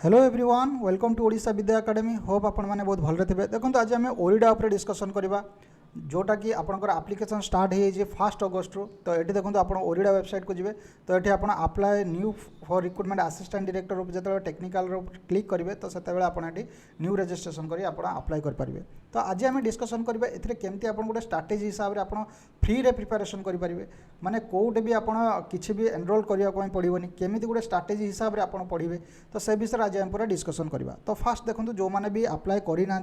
Hello everyone welcome to Odisha Vidya academy hope आपण मैंने बहुत भलरे थे। देखो आज आम ओरिडा उपर डिस्कसन करवा जोटा कि आपंकर आप्लिकेसन स्टार्ट हो 1 अगस्ट रु। तो ये देखो आप ओरिडा वेबसाइट को जी तो ये आप apply new for recruitment assistant director जो टेक्निकल क्लिक करेंगे तो से न्यू रजिस्ट्रेशन कर अप्लाई करेंगे। तो आज आम डिस्कसन करवा केमती आप गोटे स्ट्राटेजी हिसाब से आप फ्री रे प्रिपरेशन करेंगे माने कोटे भी आप किसी भी एनरोल करने पड़ोनी केमी गोटे स्ट्राटेजी हिसाब से आप पढ़े तो से विषय आज आम पूरा डिस्कसन करवा। तो फास्ट देखो जो मैंने भी अप्लाई करना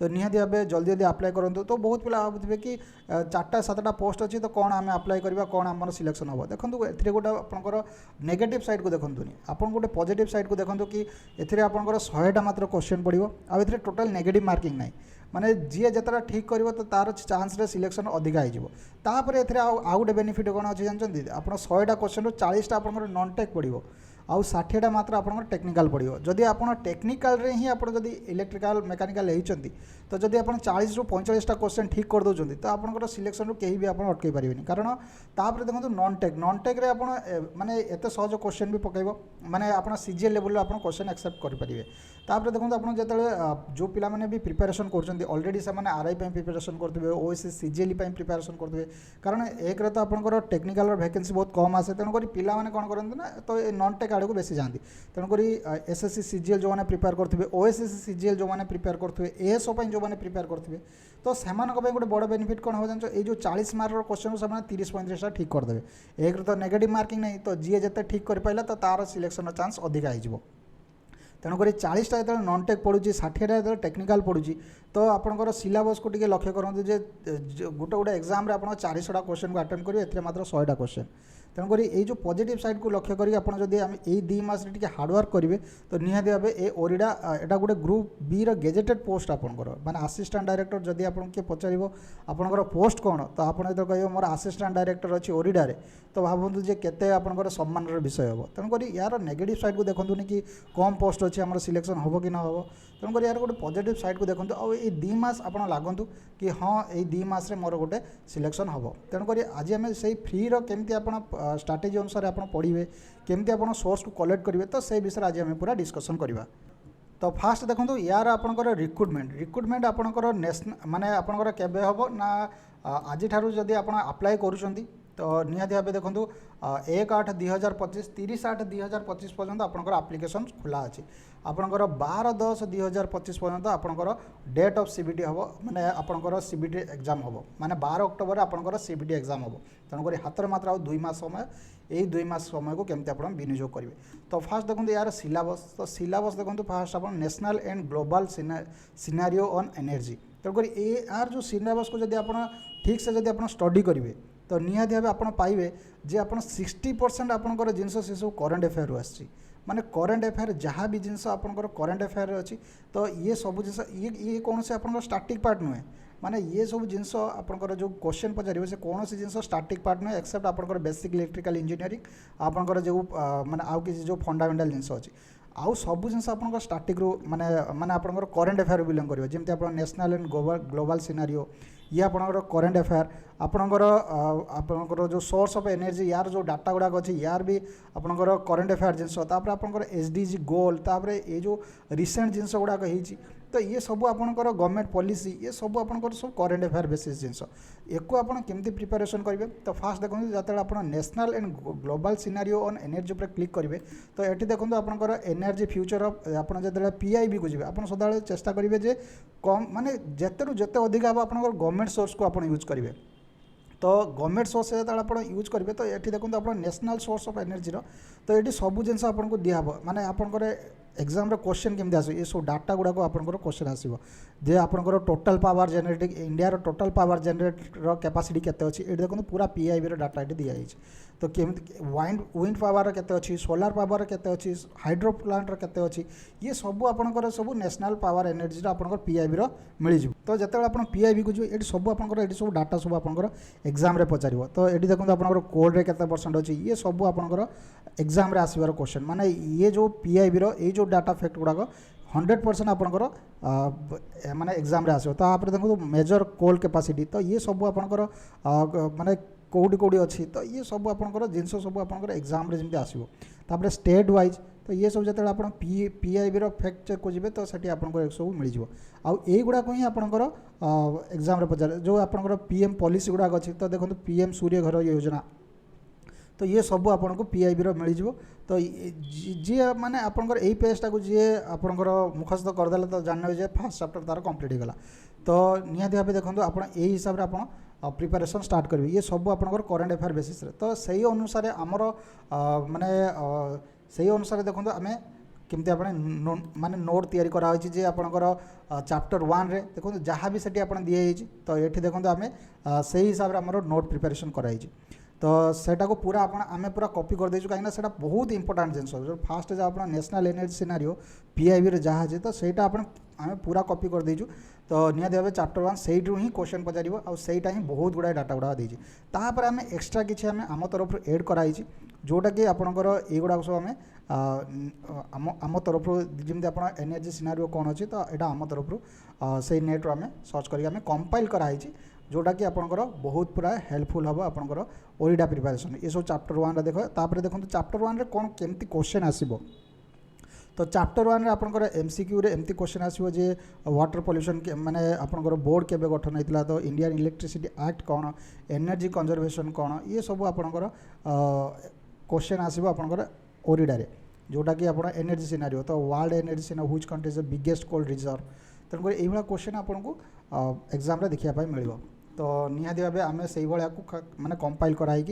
तो निहाती भाव जल्दी जल्दी अप्लाई करूँ। तो बहुत पिला भावुवे कि 4-7टा पोस्ट अच्छी तो कौन आम अप्लाई करवा कौन आम सिलेक्शन हम देखो ए गोटे आपंकर नेगेटिव साइड को देखनी आप गोटे पॉजिटिव साइड को देखो कि एथिरे आपंकर 100टा मात्र क्वेश्चन पड़ो आ टोटल नेगेटिव मार्किंग ना माने जी जितेटा ठीक कर तो तार चांस रे सिलेक्शन अधिका होपर आउ गोटे बेनिफिट कौन अच्छे जानते आप 100टा क्वेश्चन रू 40टा आप नॉन टेक पड़ो आउ 60टा मात्र आप टेक्निकल पड़ो। जदि आप टेक्निकल रे ही आप इलेक्ट्रिकल मेकानिकल होती तो जदि आप 40 रू 45टा क्वेश्चन ठीक कर दौरान तो आपंकर सिलेक्शन रू कहीं भी आप अटकई पारे कारण तापर देखो नॉन टेक रे आप माने एत सहज क्वेश्चन भी पकेब माने आप सीजीएल लेवल आप क्वेश्चन एक्सेप्ट करेंगे। तापर देखो आप जो जो पिला माने भी प्रिपरेशन कर ऑलरेडी से आरआई प्रिपरेशन करते ओएसएस सीजीएल प्रिपरेशन करते कारण एक तो आपंकर टेक्निकल वैकेंसी बहुत कम आसे तेणुक पिला माने कौन करते ना तो नॉन टेक आड़ को बेसी जाती तेणुक एसएससी सीजीएल जो मैंने प्रिपेयर करते ओएसएस सीजीएल जो मैंने प्रिपेयर करते एएसओ जो मैंने प्रिपेयर करते तो से गोटे बड़ बेनिफिट कौन हो जान ये 40 मार्क क्वेश्चन से 30-35टा ठीक करदे एक तो नेगेटिव मार्किंग नहीं तो जी जिते ठीक कर पाइला तो तार सिलेक्शन चांस अधिका हो तेणुक 40टा जो नॉन टेक पड़ू 60टा जो टेक्निकल पड़ू तो आपंकर सिलेबस को टी लक्ष्य करूँ गोटे गोटे एग्जाम आप 400टा क्वेश्चन को अटेम्प्ट करेंगे ए मात्र 100टा क्वेश्चन तेणुक ये जो पॉजिटिव साइड को लक्ष्य करी आप यही 2 मास हार्डवर्क करेंगे तो निहाती भाव ये ओरिडा एटा गोटे ग्रुप बी रो गेजेटेड पोस्ट आपंकर माने असिस्टेंट डायरेक्टर जदि आप किए पचार आपंकर पोस्ट कौन तो आप कह मोर असिस्टेंट डायरेक्टर अच्छी ओरिडा तो भावतु जे केते आपंकर सम्मान विषय हम तेणुक यार नेगेटिव साइड को देखते कि कम पोस्ट अच्छी आम सिलेक्शन हम कि ना हम तेणुक यार गोटे पॉजिटिव साइड को देखते और ये 2 मास आप लगतु कि हाँ ये 2 मास मोर गोटे सिलेक्शन हम तेणुक आज आम से फ्री केमती आप स्ट्राटेजी अनुसार आप पढ़े केमती आप सोर्स को कलेक्ट करेंगे तो से विषय आज आम पूरा डिस्कसन करवा। तो फास्ट देखो यार आपंकर रिक्रुटमेंट आपंकर नेशनल माने आपंकर केबे हम ना आज जदि आप अप्लाई करुँच तो निहाती भाव देखो 1/8/2025 30/8/2025 पर्यंत आपंकर आप्लिकेसन खुला अच्छी आपंकर 12/10/2025 पर्यंत आपंकर डेट ऑफ सीबीटी हम माने आपंकर सीबीटी एग्जाम हम माने 12 अक्टोबर आपंकर सीबीटी एग्जाम हम तेणुक हाथ में मात्र आ 2 मास समय यही 2 मास समय को केमती आप विनियोग करेंगे। तो फास्ट देखो यार सिलेबस तो सिलेबस देखो फास्ट आप national and global scenario on energy तेणुक यार जो सिलेबस को जब आप ठीक से जब आप स्टडी करेंगे तो निहाती भाव आप पाइबे जे आप 60% आपंकर जिनस से सब करेन्ट अफेयर आसी माने करेन्ट अफेयर जहाँ भी जिनस आपंकर करेन्ट अफेयर अच्छी तो ये सब जिन ये कौन से आपंकर स्टार्टिंग पार्ट नुहे माने ये सब जिनस आपंकर जो क्वेश्चन पचारे से कौन सी जिनस स्टार्टिंग पार्ट नुहे एक्सेप्ट आपंकर बेसिक इलेक्ट्रिकल इंजीनियरिंग आपंकर जो माने आउ किसी जो फंडामेंटल जिनस अच्छी आउ सब जिन आप स्टार्टिंग रू माने माने आपंकर करेन्ट अफेयर बिलोंग करेंगे जमी आप नेशनल एंड ग्लोबल सिनारियो ये आपंकर करेन्ट अफेयर आपंकर जो सोर्स ऑफ एनर्जी यार जो डाटा गुड़ाक अच्छी यार भी आपंकर करेन्ट अफेयर जिनस आपंकर एसडीजी गोल तापर ये जो रिसेंट जिनस गुड़ाक होती तो ये सब आपंकर गवर्नमेंट पॉलिसी ये सब आपंकर सब करेन्ट अफेयर बेसिस जिनस एक आप केमती प्रिपरेशन करेंगे। तो फास्ट देखो जो आप national and global scenario on energy पर क्लिक करेंगे तो ये देखो आपंकर एनर्जी फ्यूचर ऑफ आप जो पीआईबी को जी आप सदा चेष्टा करेंगे जे कम माने जिते जिते अधिक हम आपंकर गवर्नमेंट सोर्स को आप यूज करेंगे तो गवर्नमेंट सोर्स जो आप यूज करेंगे तो ये देखो आप नेशनल सोर्स ऑफ एनर्जी तो ये सब जिन आपको दिहब माने आपंकर एग्जाम क्वेश्चन केमती आस ये सब डाटा गुड़ाक आपंकर क्वेश्चन आसो जे आपंकर total power generating India total power generator capacity केते अच्छी ये देखो पूरा पीआईबी डाटा ये दिखाई तो केमती विंड पावर केते अच्छी सोलार पावर केते अच्छी हाइड्रो प्लांट केते अच्छी ये सब आपंकर सब नेशनल पावर एनर्जी आपंकर पीआईबी मिल तो जिते आप पीआईबी को ये सब आपंकर ये सब डाटा सब आपंकर एग्जाम रे पचार तो ये देखो आपंकर कोड रे केते परसेंट अच्छी ये सब आपंकर एग्जाम रे आसबार क्वेश्चन माने ये जो पीआईबी ये जो डाटा फैक्ट गुड़ाक 100% आपंकर माने एग्जाम रे आसो। तो आप देखो मेजर कोल कैपेसिटी तो ये सब आपंकर माने कौटी कौटी अच्छी तो ये सब आपंकर जिनस सब आपंकर एग्जाम रे जमी आसो। तापर स्टेट वाइज तो ये सब जो आप पीआईबी फैक्ट चेक को जी तो सेठी आपको सब मिल जाव आईगुड़ा ही आपंकर एग्जाम पचारे जो आपंकर पीएम पॉलिसी गुड़ाक अच्छी तो देखो पीएम सूर्य घर योजना तो ये सब आपको पीआईबी मिल जाव तो जी माने आपंकर यही पेजटा को जी आपंकर मुखस्त करदे तो जानवे जे फास्ट चैप्टर तार कंप्लीट होगा तो निहाती भाव देखो आप हिसाब से आप प्रिपरेशन स्टार्ट करेंगे ये सब आपंकर करेन्ट अफेयर बेसिस तो सही अनुसार आमर माने सही अनुसार देखो आम केमती आप माने नोट तैयारी कराई जे आपंकर चैप्टर 1 रे देखो जहाँ भी सेठी आप दिखाई तो ये देखो आम से हिसाब से आमर नोट प्रिपरेशन कराई तो सेटा को पूरा आम पूरा कॉपी कर देचु कहीं सेटा बहुत इंपोर्टेंट जिनस जो फास्ट जो आप नेशनल एनर्जी सिनारियो पीआईबी जहाँ अच्छे तो सहीटा आम पूरा कॉपी कर देचु तो निहाती भाव चैप्टर 1 से ही क्वेश्चन पचार आईटा ही बहुत गुड़ा डाटा गुड़ा देती तापर आम एक्सट्रा किसी आम तरफ एड कराई जोटा कि आपंकर युवाक सब आम आम तरफ जमी आप एनर्जी सिनारियो कौन अच्छी तो यहाँ आम तरफ से नेट्रु आम सर्च करके कंपाइल कराई जोटा कि आपंकर बहुत पूरा हेल्पफुल हम आपंकर ओरिडा प्रिपरेशन ये सब चैप्टर 1 देख तापर देखो चैप्टर 1 रे कौन केमती क्वेश्चन आसीबो तो चैप्टर 1 रे आपंकर एमसीक्यू रे एमती क्वेश्चन आसीबो जे वाटर पॉल्यूशन माने आपंकर बोर्ड केबे गठन होइतिला तो इंडियन इलेक्ट्रिसिटी एक्ट कौन एनर्जी कंजर्वेशन कौन ये सब आपंकर क्वेश्चन आसीबो आपंकर ओरिडा रे जोटा कि आप एनर्जी सिनारियो तो world energy scenario which country is the biggest coal reserve तेणुक यही क्वेश्चन आपको एग्जाम देखा मिल तो निहाती भाव आम से माने कंपाइल कराई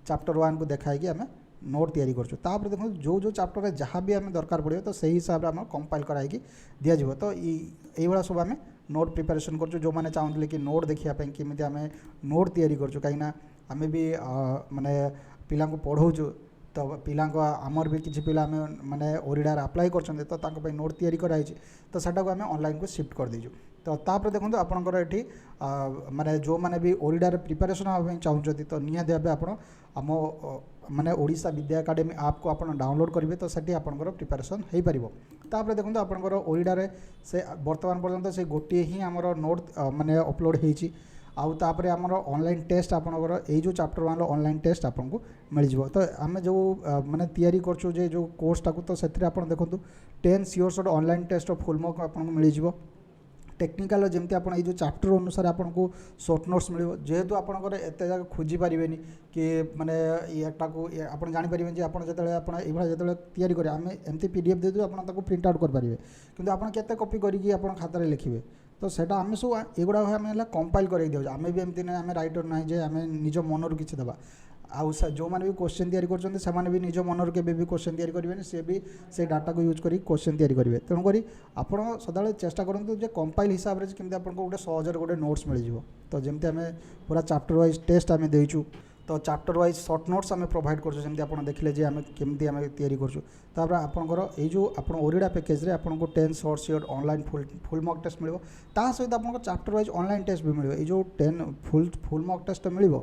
चैप्टर 1 को देखाई आम नोट तैयारी करपर देखो जो जो चैप्टर जहाँ भी आम दरकार पड़े तो सही हिसाब से आम कंपाइल कराई दिज्व तो ये सब आम नोट प्रिपरेशन कर जो मैंने चाहते कि नोट देखापी केमी आम नोट तैयारी कर कहीं आम भी माने पिला पढ़ाऊँ तो पिला आमर भी किसी पिला माने ओरिडार अप्लाई कर तो नोट तैयारी कराई तो सेटा को आम ऑनलाइन को शिफ्ट कर दीजु तो तापर देखो आपंकर ये माने जो मैंने भी ओरिडार प्रिपरेशन हाँ चाहते तो निहाती भाव आप आम माने ओडिशा विद्या एकाडेमी ऐप को आप डाउनलोड करेंगे तो सेठी आपंकर प्रिपरेशन हो पार तापर देखो आपंकर ओरिडार से बर्तमान पर्यंत से गोटे ही आमर नोट माने अपलोड होती आउ तापर आमर ऑनलाइन टेस्ट आपंकर ये जो चैप्टर 1 ऑनलाइन टेस्ट आपको मिल जाव तो आम जो माने तैयारी करछु जे जो कोर्सटा को तो से देखो 10 sure online test full mark आपको मिल जाव टेक्निकल जमती आप जो चैप्टर अनुसार आपको शॉर्ट नोट्स मिल जेहेतु आपंकर एत जगह खोजी पारे कि माने याटा को आप जापर जो आप जो तैयारी करें आम एमती पीडीएफ दे आप प्रिंट आउट करेंगे कि आप केते कॉपी करके आप खातार लिखे तो सेटा आम सब एगुड़ा आम कंपाइल कर दिया आम भी एमती ना आम राइटर ना जे आम निज मनरू किसी देवा आउ जो मैंने भी क्वेश्चन तैयारी कर भी निज मनर के भी क्वेश्चन तैयारी करेंगे सी भी से डाटा को यूज कर क्वेश्चन तैयारी करेंगे तेणुक आप सदा चेष्टा करूँ जे कंपाइल हिसाब से केमती आपको गोटे सहजर गोटे नोट्स मिल जाव तो जमती आम पूरा चैप्टर वाइज टेस्ट आम देचु तो चैप्टर वाइज शॉर्ट नोट्स आम प्रोवाइड करमती आप देखिले जे आम केमती आम तैयारी करपर आपंकर ये आप ओरिडा पैकेज आपको 10 short sheet online full mock test मिल सहित आप चैप्टर वाइज ऑनलाइन टेस्ट भी मिल ये 10 फुल मॉक टेस्ट मिल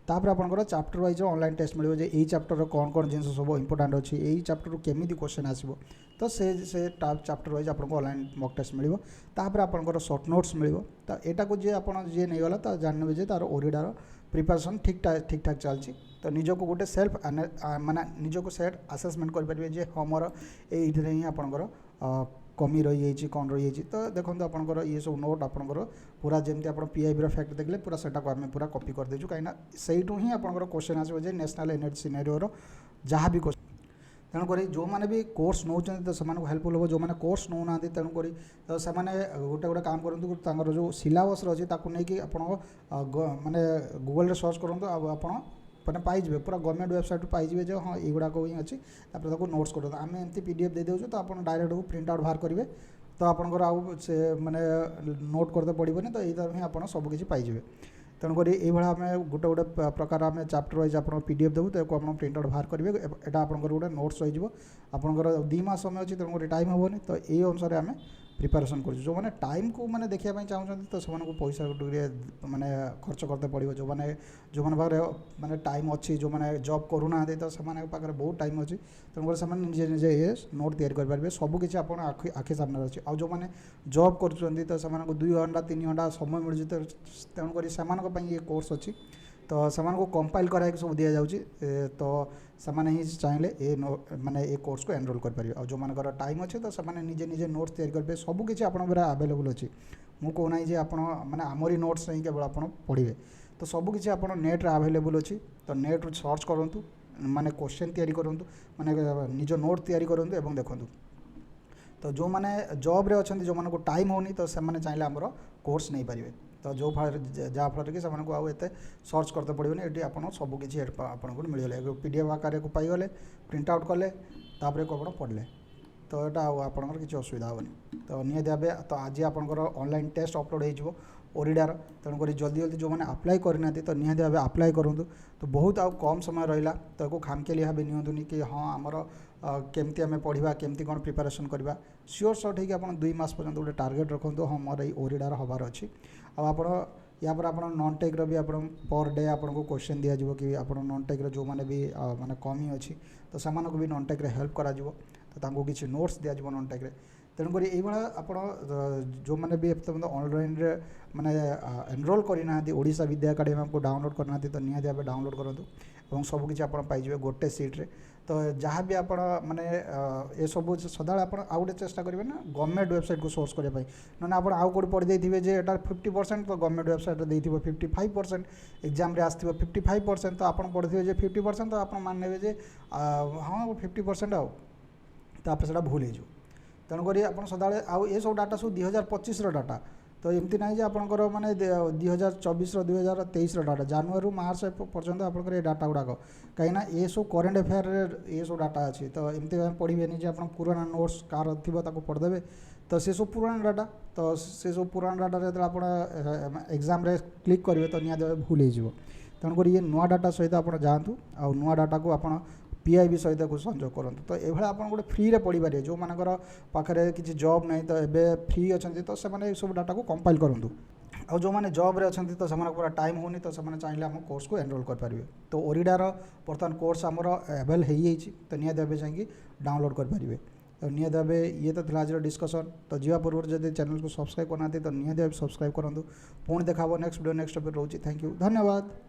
तापर आपंकर चैप्टर वाइज ऑनलाइन टेस्ट मिल यही चैप्टर कौन कौन जिन सब इंपोर्टेंट अच्छी यही चैप्टर केमी क्वेश्चन आसो तो से चैप्टर वाइज आपको ऑनलाइन मॉक टेस्ट मिल तापर आपंकर शॉर्ट नोट्स मिल तो यहाँ को जी आप नहीं गला तो जानवे जे तार ओरिडार प्रिपरेशन ठीक ठाक चलती तो निज को गोटे सेल्फ माने निज को सेल्फ आसेसमेंट करेंगे जे हाँ मोर ये ही आपंकर कमी रही है कौन रही है तो देखो आपंकर ये सब नोट आपंकर पूरा जमी आप पीआईबी फैक्ट देखले पूरा सेटा को आम पूरा कॉपी कर देचु कहीं सहीठू ही आपंकर क्वेश्चन आसो जे नेशनल एनर्जी सिनारियो जहाँ भी क्वेश्चन तेणुक जो मैंने भी कोर्स नौ तो से हेल्पफुल हो जो मैंने कोर्स नौ ना तेणुक तो से गोटे गोटे काम करूँ जो सिलेबस अच्छी नहीं आप माने गूगल सर्च करूँ आप मैंने पाइबे पूरा गवर्नमेंट वेबसाइट पाइबे जो हाँ युवाक ही अच्छी नोट्स कर आम एमती पीडीएफ दे देउछु तो आप डायरेक्ट प्रिंट आउट बाहर करेंगे तो आपंकर आउ से माने नोट करते पड़ोनी तो यही ही आप सबकि पाइबे तेणुक ये आम गोटे गोटे प्रकार आम चैप्टर वाइज आप पीडीएफ देवु तो आप प्रिंट आउट बाहर करेंगे यहाँ आपंकर गोटे नोट्स हो आपंकर 2 मास समय अच्छी तेणुक टाइम हेनी तो ये अनुसार आम प्रिपरेशन कर जो मैंने टाइम को मैंने देखा चाहते तो से पैसा माने खर्च करते पड़ो जो मैंने पाखे माने टाइम अच्छी जो मैंने जॉब करूना तो से बहुत टाइम अच्छी तेणुक से निजे निजे ये नोट तैयारी करेंगे सबकि आप आखि सामने अच्छी आउ जो मैंने जॉब कर 2 घंटा 3 घंटा समय मिलूँ तो तेणुक से ये कोर्स अच्छी तो से कंपाइल कराई सब दि जाऊँगी तो सेमाने ही चाहिए ए माने ए कोर्स को एनरोल करेंगे और जो मानकर टाइम अच्छे तो से निजे निजे नोट्स तैयारी करेंगे सबकि आपंकर आवेलेबल अच्छी मु कहना जे आप मैंने आमरी नोट्स नहीं केवल आप पढ़े तो सबकि आप नेट्रे आवेलेबल अच्छी तो नेट सर्च करूँ माने क्वेश्चन तैयारी करूँ माने निज नोट तैयारी करूँ एवं देखूँ तो जो मैंने जॉब रे अच्छा जो मानक टाइम होनी तो से चाहिए आमर कोर्स नहीं पारे तो जो जहाँफल कि से सर्च करते पड़ोनी ये आप सबकि आपको मिलगला पीडीएफ आकार को पाईगले प्रिंट आउट कले तापर को आप पढ़ले तो यहाँ आपंकर किसी असुविधा हेनी तो निहती भाव तो आज आपंकर ऑनलाइन टेस्ट अपलोड हो ओरिडार तेणुक जल्दी जल्दी जो मैंने अप्लाई करना तो निहती भाव अप्लाई करूँ तो बहुत आउ कम समय रहा तो खामखियाली भाव निंतुनि कि हाँ आमर केमती आम पढ़ा केमती कौन प्रिपारेसन करवा सियोर सर्ट होगी आप 2 मास पर्यंत गोटे टार्गेट रखुद हाँ मोर ये ओरिडार हबार अच्छी आप या पर आप नॉन टेक्र भी आप पर डे आपको क्वेश्चन दिज्व कि आप नॉन टेक्र जो मैंने भी माने कमी अच्छी तो से भी नॉन टेक्रे हेल्प करा तो किसी नोट्स दिज्व नॉन टेक्रे तेणुक ये आप जो मैंने भी ऑनलाइन माने एनरोल करना ओडिशा विद्या एकेडमी आपको डाउनलोड करना तो निहती भाव डाउनलोड करूँ और सबकि आप पाइबे गोटे सीट्रे तो जहाँ भी आप माने ये सब सदा आप गोटे चेष्टा करेंगे ना गवर्नमेंट वेबसाइट को सोर्स करने ना आप आउ कौट पढ़ी देते जे एटा 50% तो गवर्नमेंट वेबसाइट दे 55% एग्जाम रे आसो 55% तो आप पढ़े जे 50% तो आप मानने हाँ 50% आओ तो आप भूल हो तेणुक आप सदा ये सब डाटा सब 2025 डाटा तो एमती ना आपंकर माने 2024 2023 डाटा जनवरी मार्च पर्यंत आप डाटा गुड़ाक कहीं ये सब करेन्ट अफेयर ये सब डाटा अच्छी तो एमती पढ़े आप पुराना नोट्स कार थी पढ़दे तो सी सब पुराना डाटा तो सी सब पुराना डाटा जो आप एग्जाम क्लिक करेंगे तो निहत भूल हो तेणुक ये नुआ डाटा सहित आप जातु आ नुआ डाटा को आप पीआईबी सहित को संजोग करूँ तो ये आप गोटे फ्री रे पढ़ी पारे जो मानकर पाखे किसी जॉब नहीं तो ये फ्री अच्छा तो से सब डाटा को कंपाइल करूँ और जो मैंने जॉब रे अच्छा तो से पूरा टाइम होनी तो से चाहिए आम कोर्स को एनरोल करेंगे तो ओरिडार बर्तमान कोर्स आमर एवेल हो तो निहत भाव जाकि डाउनलोड करेंगे तो निहत भाव ये तो आज डिस्कसन तो जीवा पूर्व जब चैनल को सब्सक्राइब करना तो निहत भाव सब्सक्राइब करूँ पुणी देखा नेक्स्ट वीडियो नेक्स्ट टॉपिक रोचे थैंक यू धन्यवाद।